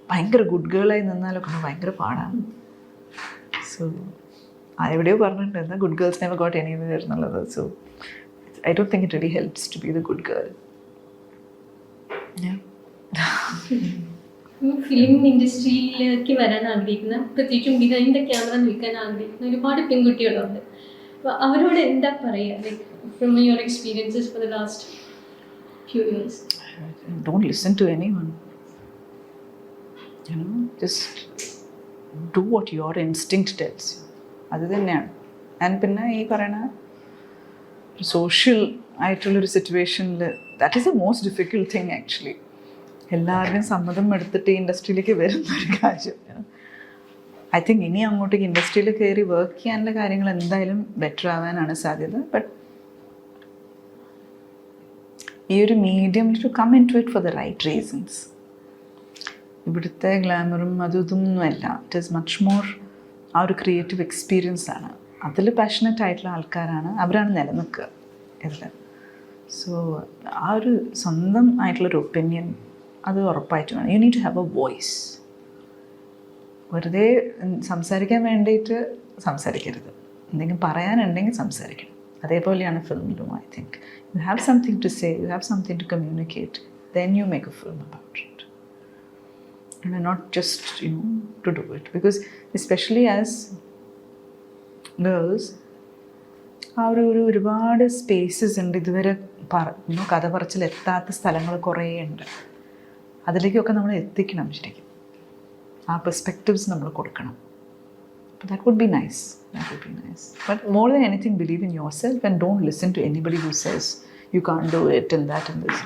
ഭയങ്കര ഗുഡ് ഗേളായി നിന്നാലൊക്കെ ഭയങ്കര പാടാണ്. സോ എവിടെയോ പറഞ്ഞിട്ടുണ്ട് എന്താ good girls never got anywhere എന്നുള്ളത്. So I don't think it really helps to be the good girl. Film ഇൻഡസ്ട്രിയിലേക്ക് വരാൻ ആഗ്രഹിക്കുന്ന, പ്രത്യേകിച്ചും ബിഹൈൻഡ് ദ ക്യാമറ നിൽക്കാൻ ആഗ്രഹിക്കുന്ന ഒരുപാട് പെൺകുട്ടികളുണ്ട്. അപ്പോൾ അവരോട് എന്താ പറയുക, like from your experiences for the last few years? Don't listen to anyone. Just do what your instinct tells you. അത് തന്നെയാണ്. ആൻഡ് പിന്നെ ഈ പറയുന്ന സോഷ്യൽ ആയിട്ടുള്ളൊരു സിറ്റുവേഷനിൽ that is the most difficult thing actually. എല്ലാവരുടെയും സമ്മതം എടുത്തിട്ട് ഈ ഇൻഡസ്ട്രിയിലേക്ക് വരുന്നൊരു കാര്യം. ഐ തിങ്ക് ഇനി അങ്ങോട്ടേക്ക് ഇൻഡസ്ട്രിയിൽ കയറി വർക്ക് ചെയ്യാനുള്ള കാര്യങ്ങൾ എന്തായാലും ബെറ്റർ ആവാനാണ് സാധ്യത. ബട്ട് ഈ ഒരു medium to come into it for the right reasons. ഇവിടുത്തെ ഗ്ലാമറും അതും ഇതൊന്നുമല്ല. ഇറ്റ് ഈസ് മച്ച് മോർ ആ ഒരു ക്രിയേറ്റീവ് എക്സ്പീരിയൻസ് ആണ്. അതിൽ പാഷനറ്റ് ആയിട്ടുള്ള ആൾക്കാരാണ്, അവരാണ് നിലനിൽക്കുക ഇതിൽ. സോ ആ ഒരു സ്വന്തം ആയിട്ടുള്ളൊരു ഒപ്പീനിയൻ അത് ഉറപ്പായിട്ട് വേണം. You need to have a voice. വെറുതെ സംസാരിക്കാൻ വേണ്ടിയിട്ട് സംസാരിക്കരുത്. എന്തെങ്കിലും പറയാനുണ്ടെങ്കിൽ സംസാരിക്കണം. അതേപോലെയാണ് ഫിലിമിലും. I think you have something to say, you have something to communicate, then you make a film about it. And not just, to do it. Because especially as girls, ഒരുപാട് സ്പേസസ് ഉണ്ട് ഇതുവരെ കഥ പറച്ചിലെത്താത്ത സ്ഥലങ്ങൾ കുറേ ഉണ്ട്. അതിലേക്കൊക്കെ നമ്മൾ എത്തിക്കണം ശരിക്കും. ആ പെർസ്പെക്റ്റീവ്സ് നമ്മൾ കൊടുക്കണം. That would be nice. But more than anything, believe in yourself and don't listen to anybody who says you can't do it and that and this.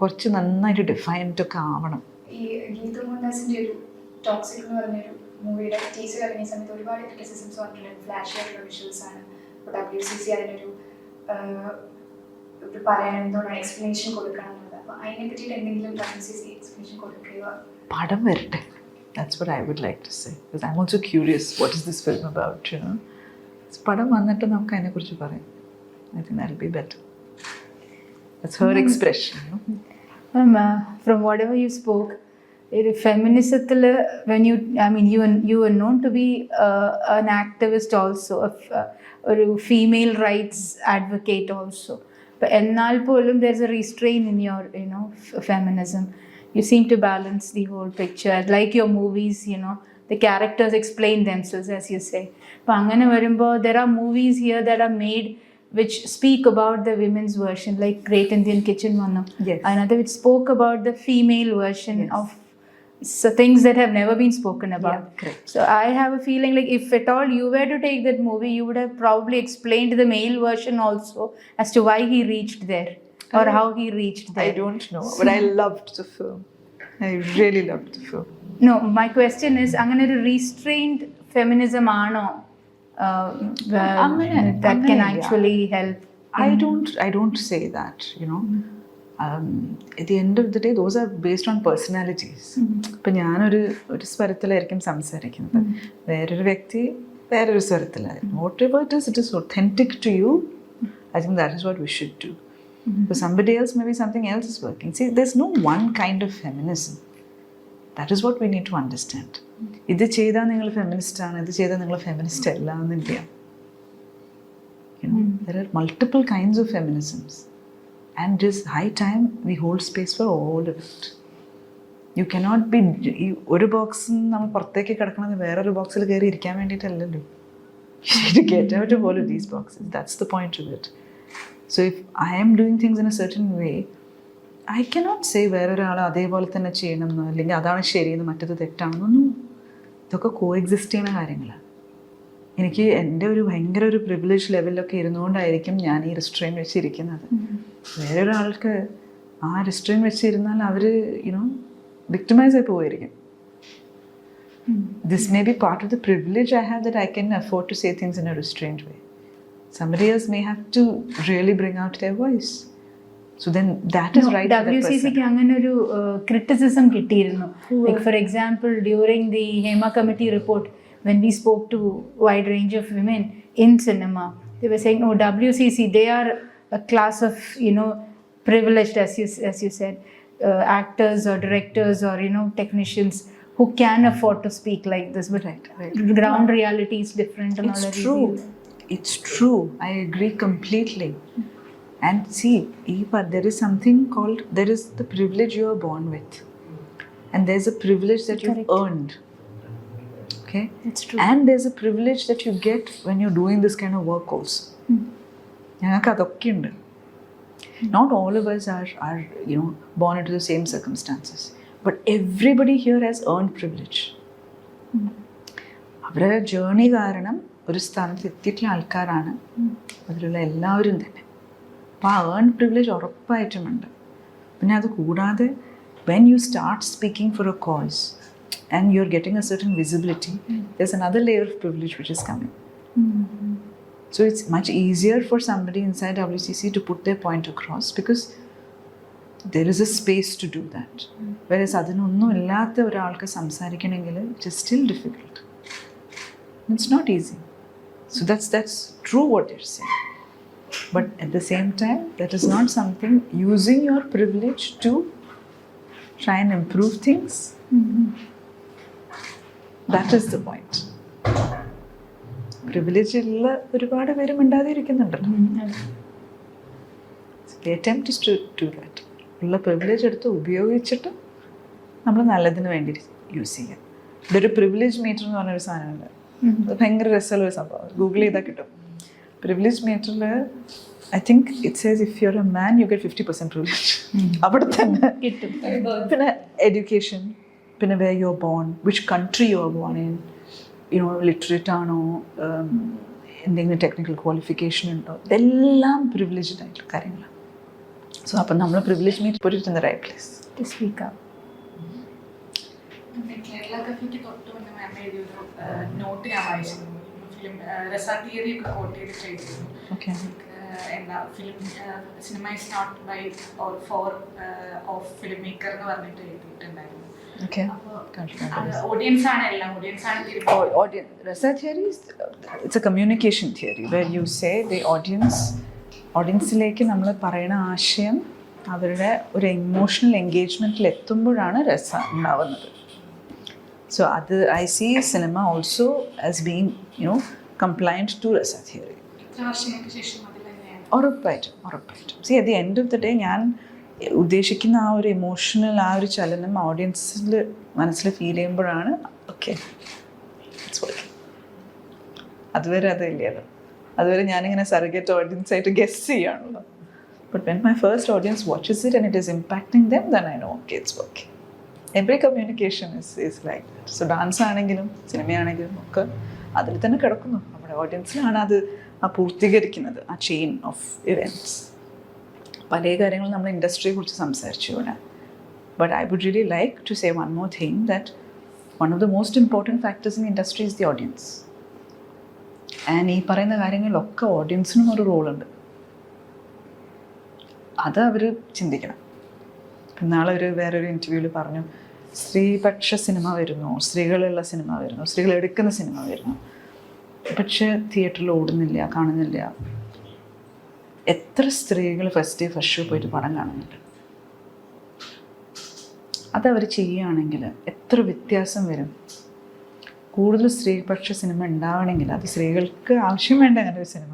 കുറച്ച് നന്നായിട്ട് ഡിഫൈൻഡ് ഒക്കെ ആവണം. ഈ ഗീതു മോഹൻദാസിൻ്റെ ഒരു ടോക്സിക് എന്ന് പറഞ്ഞൊരു മൂവിയുടെ ടീസർ ഇറങ്ങിയ സമയത്ത് ഒരുപാട് ക്രിറ്റിസിസംസ് വന്നിട്ടുണ്ട്. ഫ്ലാഷ് ആയിട്ടുള്ള വിഷ്വൽസ് ആണ്. ഇപ്പോൾ WCC അതിനൊരു പറയാൻ എന്തുകൊണ്ടാണ് എക്സ്പ്ലനേഷൻ കൊടുക്കണം എന്നുള്ളത്. അപ്പോൾ അതിനെ പറ്റിയിട്ട് എന്തെങ്കിലും WCC എക്സ്പ്ലനേഷൻ കൊടുക്കുകയോ? പടം വരട്ടെ. That's what I would like to say. Because I'm also curious, what is this film about, പടം വന്നിട്ട് നമുക്ക് അതിനെക്കുറിച്ച് പറയാം. I think that'll be better. That's her expression. From whatever you spoke, feminism, when you were known to be an activist also, a female rights advocate also. But ennal polum there's a restraint in your feminism. You seem to balance the whole picture. Like your movies, the characters explain themselves, as you say. But angane varumbo there are movies here that are made which speak about the women's version, like Great Indian Kitchen one. Yes. Another which spoke about the female version. Yes. Of things that have never been spoken about. Yeah, correct. So I have a feeling like if at all you were to take that movie, you would have probably explained the male version also as to why he reached there or how he reached there. I don't know, but I loved the film. I really loved the film. No, my question is, angane oru restrained feminism aano that can actually help? I don't say that, at the end of the day, those are based on personalities. ഇപ്പം ഞാനൊരു സ്വരത്തിലായിരിക്കും സംസാരിക്കുന്നത്, വേറൊരു വ്യക്തി വേറൊരു സ്വരത്തിലായിരിക്കും. Whatever it is authentic to you, I think that is what we should do. For somebody else, maybe something else is working. See, there's no one kind of feminism. That is what we need to understand. ഇത് ചെയ്താൽ നിങ്ങൾ feminist ആണ്, ഇത് ചെയ്താൽ നിങ്ങൾ feminist അല്ല എന്നില്ല. There are multiple kinds of feminisms. And just high time we hold space for all of it. You cannot be ഒരു ബോക്സിൽ നമ്മൾ പുറത്തേക്ക് കിടക്കുന്നത് വേറൊരു ബോക്സിൽ കയറി ഇരിക്കാൻ വേണ്ടിയിട്ടല്ലല്ലോ. You need to get out of all of these boxes. That's the point of it. So if I am doing things in a certain way, I cannot say വേറൊരാൾ അതേപോലെ തന്നെ ചെയ്യണം എന്നോ അല്ലെങ്കിൽ അതാണ് ശരിയെന്ന് മറ്റത് തെറ്റാണെന്നൊന്നും. ഇതൊക്കെ കോഎക്സിസ്റ്റ് ചെയ്യുന്ന കാര്യങ്ങളാണ്. എനിക്ക് എൻ്റെ ഒരു ഭയങ്കര ഒരു പ്രിവിലേജ് ലെവലിലൊക്കെ ഇരുന്നുകൊണ്ടായിരിക്കും ഞാൻ ഈ റെസ്ട്രെയിൻ വെച്ചിരിക്കുന്നത്. വേറൊരാൾക്ക് ആ റെസ്ട്രെയിൻ വെച്ചിരുന്നാൽ അവർ വിക്ടിമൈസ് ആയി പോയിരിക്കും. This may be part of the privilege I have that I can afford to say things in a restrained way. Somebody else may have to really bring out their voice. So then that is right for that person. WCCക്ക് അങ്ങനെ ഒരു criticism കിട്ടിയിരുന്നു. Like for example, during the Hema committee report, when we spoke to wide range of women in cinema, they were saying, WCC, they are a class of, privileged, as you said. actors or directors or technicians who can afford to speak like this, but ground reality is different. It's true. It's true. I agree completely. And see, there is something called, there is the privilege you are born with, and there's a privilege that you've earned. Okay, It's true. and there's a privilege that you get when you're doing this kind of work also. ഞങ്ങൾക്ക് അതൊക്കെ ഉണ്ട്. Not all of us are born into the same circumstances, but everybody here has earned privilege. അവരുടെ journey കാരണം ഒരു സ്ഥാനത്ത് എത്തിയിട്ടുള്ള ആൾക്കാരാണ് അതിലുള്ള എല്ലാവരും തന്നെ. അപ്പോൾ ആ ഏൺ പ്രിവിലേജ് ഉറപ്പായിട്ടുമുണ്ട്. പിന്നെ അത് കൂടാതെ when you start speaking for a cause and you're getting a certain visibility, there's another layer of privilege which is coming. So it's much easier for somebody inside WCC to put their point across because there is a space to do that. Whereas അതിനൊന്നും ഇല്ലാത്ത ഒരാൾക്ക് സംസാരിക്കണമെങ്കിൽ it is still difficult. It's not easy. So that's true what you're saying. But at the same time, that is not something using your privilege to try and improve things. That is the point. Privilege ഉള്ള ഒരുപാട് പേര് മിണ്ടാതെ ഇരിക്കുന്നുണ്ടല്ലോ. The attempt is to do that. ഉള്ള privilege എടുത്ത് ഉപയോഗിച്ചിട്ട് നമ്മൾ നല്ലതിന് വേണ്ടി യൂസ് ചെയ്യാം. ഇതൊരു പ്രിവിലേജ് മീറ്റർ എന്ന് പറഞ്ഞൊരു സാധനമുണ്ട്. അത് ഭയങ്കര രസമുള്ള ഒരു സംഭവം. ഗൂഗിൾ ചെയ്താൽ കിട്ടും. പ്രിവിലേജ് മീറ്ററിൽ I think it says if you're a man you get 50% privilege. അവിടെ തന്നെ കിട്ടും. പിന്നെ എഡ്യൂക്കേഷൻ, പിന്നെ where you're born, which country you're born in, literate ആണോ, എന്തെങ്കിലും ടെക്നിക്കൽ ക്വാളിഫിക്കേഷൻ ഉണ്ടോ, ഇതെല്ലാം പ്രിവിലേജ്ഡ് ആയിട്ടുള്ള കാര്യങ്ങളാണ്. സോ അപ്പം നമ്മൾ privilege meet put it in the right place to speak up. Kerala കഫേക്ക് തൊട്ട് മുന്നേ മാം എഴുതിയൊരു നോട്ട് ഞാൻ വായിച്ചിരുന്നു. ഫിലിം റസ തിയറി ഒക്കെ കോട്ട് ചെയ്തിട്ട് എഴുതിയിരുന്നു. ഓക്കെ. എന്താ cinema is not by or for of film maker എന്ന് പറഞ്ഞിട്ട് എഴുതിയിട്ടുണ്ടായിരുന്നു. ഓഡിയൻസ് ആണ് എല്ലാം, ഓഡിയൻസ് ആണ്. Rasa theory is it's a communication theory where you say the ഓഡിയൻസിലേക്ക് നമ്മൾ പറയുന്ന ആശയം അവരുടെ ഒരു ഇമോഷണൽ എൻഗേജ്മെൻറ്റിൽ എത്തുമ്പോഴാണ് രസ ഉണ്ടാവുന്നത്. സോ അത് I see cinema also as being compliant to rasa theory. ഉറപ്പായിട്ടും. See at the end of the day ഞാൻ ഉദ്ദേശിക്കുന്ന ആ ഒരു ഇമോഷണൽ ആ ഒരു ചലനം ഓഡിയൻസിൽ മനസ്സിൽ ഫീൽ ചെയ്യുമ്പോഴാണ് ഓക്കെ ഇറ്റ്സ് വർക്കിംഗ്. അതുവരെ അതില്ലല്ലോ. അതുവരെ ഞാനിങ്ങനെ സർഗറ്റ് ഓഡിയൻസ് ആയിട്ട് ഗെസ് ചെയ്യാണല്ലോ. But when my first audience watches it and it is impacting them then I know okay it's working. Every communication is like that. So dance ആണെങ്കിലും സിനിമയാണെങ്കിലും ഒക്കെ അതിൽ തന്നെ കിടക്കുന്നു. നമ്മുടെ ഓഡിയൻസിലാണ് അത് പൂർത്തീകരിക്കുന്നത്, ആ ചെയിൻ ഓഫ് ഇവൻറ്റ്സ്. പല കാര്യങ്ങളും നമ്മൾ ഇൻഡസ്ട്രിയെ കുറിച്ച് സംസാരിച്ചു ഇവിടെ. But I would really like to say one more thing that one of the most important factors in industry is the audience. And ഈ പറയുന്ന കാര്യങ്ങളിലൊക്കെ ഓഡിയൻസിനും ഒരു റോളുണ്ട്. അത് അവർ ചിന്തിക്കണം. നാളെ വേറൊരു ഇൻ്റർവ്യൂവിൽ പറഞ്ഞു സ്ത്രീപക്ഷ സിനിമ വരുന്നു, സ്ത്രീകളുള്ള സിനിമ വരുന്നു, സ്ത്രീകൾ എടുക്കുന്ന സിനിമ വരുന്നു, പക്ഷേ തിയേറ്ററിൽ ഓടുന്നില്ല, കാണുന്നില്ല. എത്ര സ്ത്രീകൾ ഫസ്റ്റ് ഡേ ഫസ്റ്റ് ഷോ പോയിട്ട് പടം കാണുന്നുണ്ട്? അതവർ ചെയ്യുകയാണെങ്കിൽ എത്ര വ്യത്യാസം വരും. കൂടുതൽ സ്ത്രീപക്ഷ സിനിമ ഉണ്ടാവണമെങ്കിൽ അത് സ്ത്രീകൾക്ക് ആവശ്യം വേണ്ട അങ്ങനെ ഒരു സിനിമ.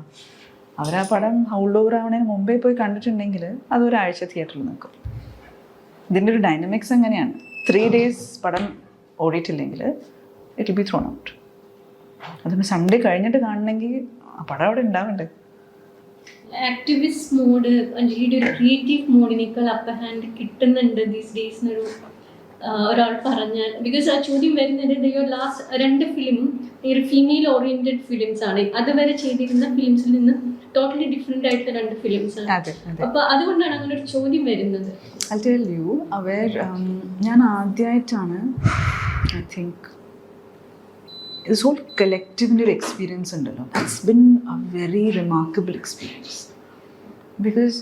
അവരാ പടം ഹൗൾഡ് ഓവർ ആവണതിന് മുമ്പേ പോയി കണ്ടിട്ടുണ്ടെങ്കിൽ അതൊരാഴ്ച തിയേറ്ററിൽ നിൽക്കും. ഇതിൻ്റെ ഒരു ഡൈനമിക്സ് അങ്ങനെയാണ്. 3 days പടം ഓടിയിട്ടില്ലെങ്കിൽ it will be thrown out. അതിന് സൺഡേ കഴിഞ്ഞിട്ട് കാണണമെങ്കിൽ ആ പടം അവിടെ ഉണ്ടാവണ്ടേ. ആക്ടിവിസ്റ്റ് മോഡ്, അഞ്ജലിയുടെ ഒരു ക്രിയേറ്റീവ് മോഡിനേക്കാൾ അപ്പർ ഹാൻഡ് കിട്ടുന്നുണ്ട് ദീസ് ഡേയ്സ് എന്നൊരു ഒരാൾ പറഞ്ഞാൽ. ബിക്കോസ് ആ ചോദ്യം വരുന്നത് യുവർ ലാസ്റ്റ് 2 ഫിലിം ഒരു ഫീമെയിൽ ഓറിയൻറ്റഡ് ഫിലിംസ് ആണ്. അതുവരെ ചെയ്തിരുന്ന ഫിലിംസിൽ നിന്ന് ടോട്ടലി ഡിഫറെൻ്റ് ആയിട്ടുള്ള 2 ഫിലിംസ് ആണ്. അപ്പോൾ അതുകൊണ്ടാണ് അങ്ങനെ ഒരു ചോദ്യം വരുന്നത്. I'll tell you, ഞാൻ ആദ്യമായിട്ടാണ് ഐ തിങ്ക് ദിസ് ഹോൾ കളക്റ്റീവിൻ്റെ ഒരു എക്സ്പീരിയൻസ് ഉണ്ടല്ലോ. That's been a very remarkable experience. Because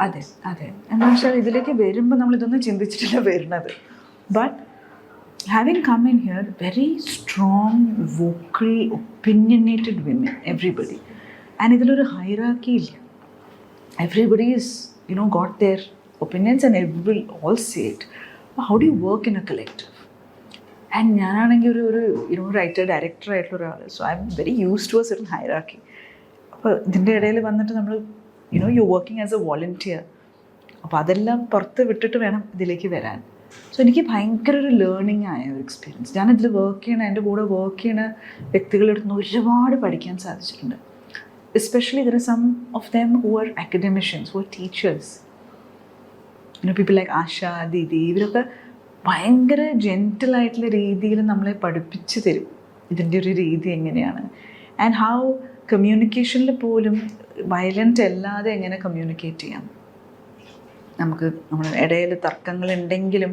അതെ എന്താ വെച്ചാൽ ഇതിലേക്ക് വരുമ്പോൾ നമ്മളിതൊന്നും ചിന്തിച്ചിട്ടില്ല വരുന്നത്. But having come in here very strong vocal opinionated women everybody. And ഇതിലൊരു ഹൈറാർക്കി ഇല്ല. Everybody is got their opinions and everyone all say it. But how do you work in a collective? And ഞാനാണെങ്കിൽ ഒരു writer director ആയിട്ടുള്ള ഒരാൾ, so I'm very use to a certain hierarchy. അപ്പോൾ ഇതിൻ്റെ ഇടയിൽ വന്നിട്ട് നമ്മൾ you working as a volunteer, അപ്പോൾ അതെല്ലാം പുറത്ത് വിട്ടിട്ട് വേണം ഇതിലേക്ക് വരാൻ. സോ എനിക്ക് ഭയങ്കര ഒരു ലേണിംഗ് ആയ ഒരു എക്സ്പീരിയൻസ്. ഞാനിതിൽ വർക്ക് ചെയ്യണ, എൻ്റെ കൂടെ വർക്ക് ചെയ്യണ വ്യക്തികളുടെ അടുത്ത് നിന്ന് ഒരുപാട് പഠിക്കാൻ സാധിച്ചിട്ടുണ്ട്. Especially there are some of them who are academicians, who are teachers, people like Asha, didi, ഇവരൊക്കെ ഭയങ്കര ജെൻറ്റിലായിട്ടുള്ള രീതിയിൽ നമ്മളെ പഠിപ്പിച്ച് തരും ഇതിൻ്റെ ഒരു രീതി എങ്ങനെയാണ്. ആൻഡ് ഹൗ കമ്മ്യൂണിക്കേഷനിൽ പോലും വയലൻ്റ് അല്ലാതെ എങ്ങനെ കമ്മ്യൂണിക്കേറ്റ് ചെയ്യാം. നമുക്ക് നമ്മുടെ ഇടയിൽ തർക്കങ്ങളുണ്ടെങ്കിലും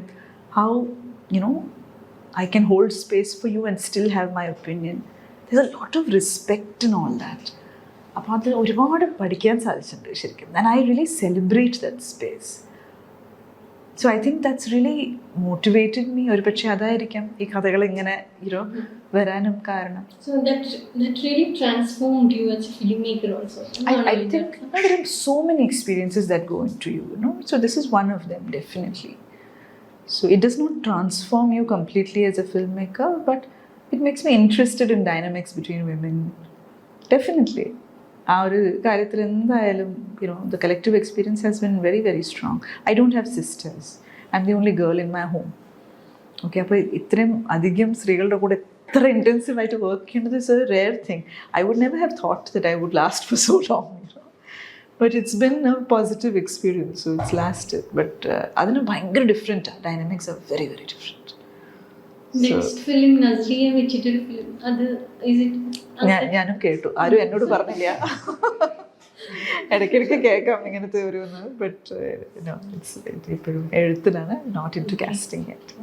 how I can hold space for you and still have my opinion. There is a lot of respect in all that. അപ്പോൾ അത് ഒരുപാട് പഠിക്കാൻ സാധിച്ചിട്ടുണ്ട് ശരിക്കും. And I really celebrate that space. So I think that's really motivated me. ഒരു പക്ഷേ അതായിരിക്കാം ഈ കഥകൾ ഇങ്ങനെ വരാനും കാരണം. So that really transformed you as a filmmaker also. I think there are so many experiences that go into you, so this is one of them, definitely. So it does not transform you completely as a filmmaker, but it makes me interested in dynamics between women, definitely. ആ ഒരു കാര്യത്തിൽ എന്തായാലും the collective experience has been very, very strong. I don't have sisters. I'm the only girl in my home. Okay, അപ്പോൾ ഇത്രയും അധികം സ്ത്രീകളുടെ കൂടെ ഇത്ര ഇൻറ്റൻസീവായിട്ട് വർക്ക് ചെയ്യേണ്ടത് is a rare thing. I would never have thought that I would last for so long, but it's been a positive experience. So it's lasted. But അതിന് ഭയങ്കര ഡിഫറെൻറ്റാണ്. Dynamics are very, very different. Next film Nazriya വെച്ചിട്ടൊരു film, അത് ഞാനും കേട്ടു, ആരും എന്നോട് പറഞ്ഞില്ല. ഇടയ്ക്കിടയ്ക്ക് കേൾക്കാം ഇങ്ങനത്തെ ഒരു, ബട്ട് ഇപ്പോഴും എഴുത്തിനാണ്, not into casting yet.